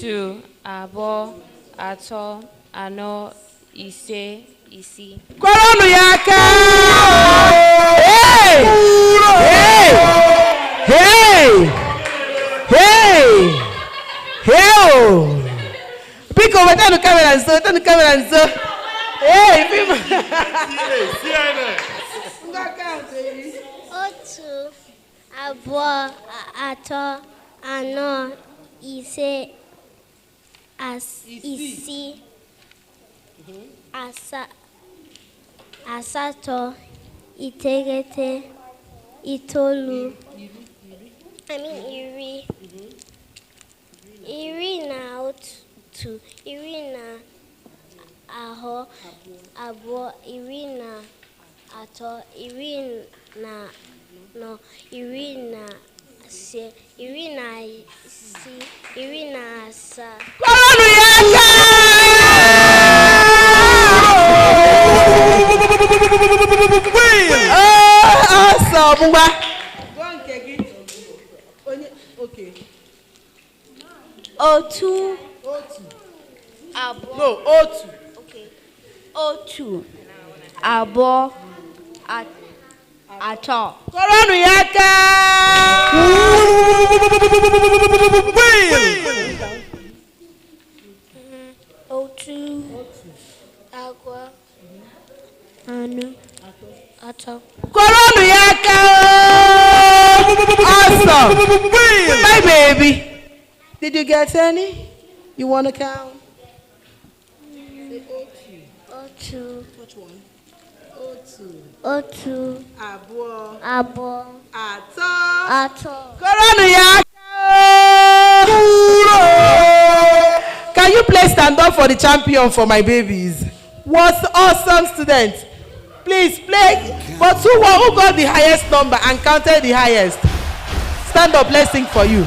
otu, abụọ, atọ, anọ, ise, isii. Kọrọnụ ya aka! Hey! Hey! Hey! Hey! Biko, wetanu kamera nso, Hey, people! Otu, abụọ, atọ, anọ, ise, isii, asatọ, iteghete, itoolu, iri na otu, iri na abụọ, iri na atọ, iri na anọ, iri na ise, iri na isii, iri na asaa. Kọrọnụ ya aka! Awesome! Otu. Abụọ. No, otu. Okay. Otu. Abụọ. Atọ. Kọrọnụ ya aka! Otu. Abụọ. Anọ. Atọ. Kọrọnụ ya aka! Awesome! My baby. Did you get any? You want to count? Otu. Which one? Otu. Abụọ. Atọ. Kọrọnụ ya aka! Can you please stand up for the champion for my babies? What awesome students. Please play. But who got the highest number and counted the highest? Stand up, let's sing for you.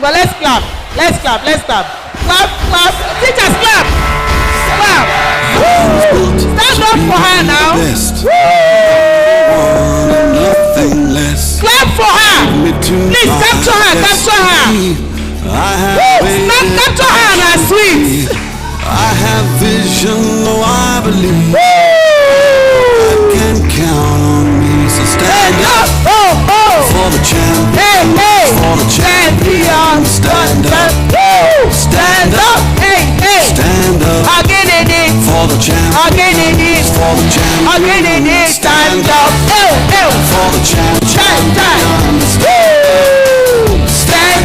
Well, let's clap. Clap. Teachers, clap. Woo. Stand up for her now. Clap for her. Please capture her. Capture her and her sweet. I have vision, though I believe. I can count on me, so stand up for the champion. For the champion, stand up. Stand up. Stand up. Again for the champion. For the champion. Stand up. For the champion. Stand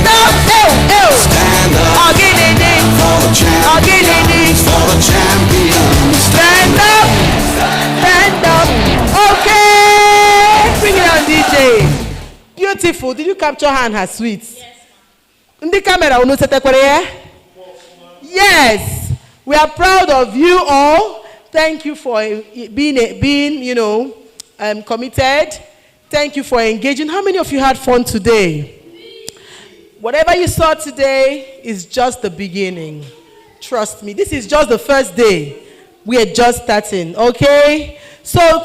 up. Stand up. Again for the champion. For the champion. Stand up. Stand up. Okay. Bring it on, DJ. Beautiful. Did you capture her and her sweets? Yes. In the camera, yes. We are proud of you all. Thank you for being committed. Thank you for engaging. How many of you had fun today? Whatever you saw today is just the beginning. Trust me. This is just the first day. We are just starting, okay? So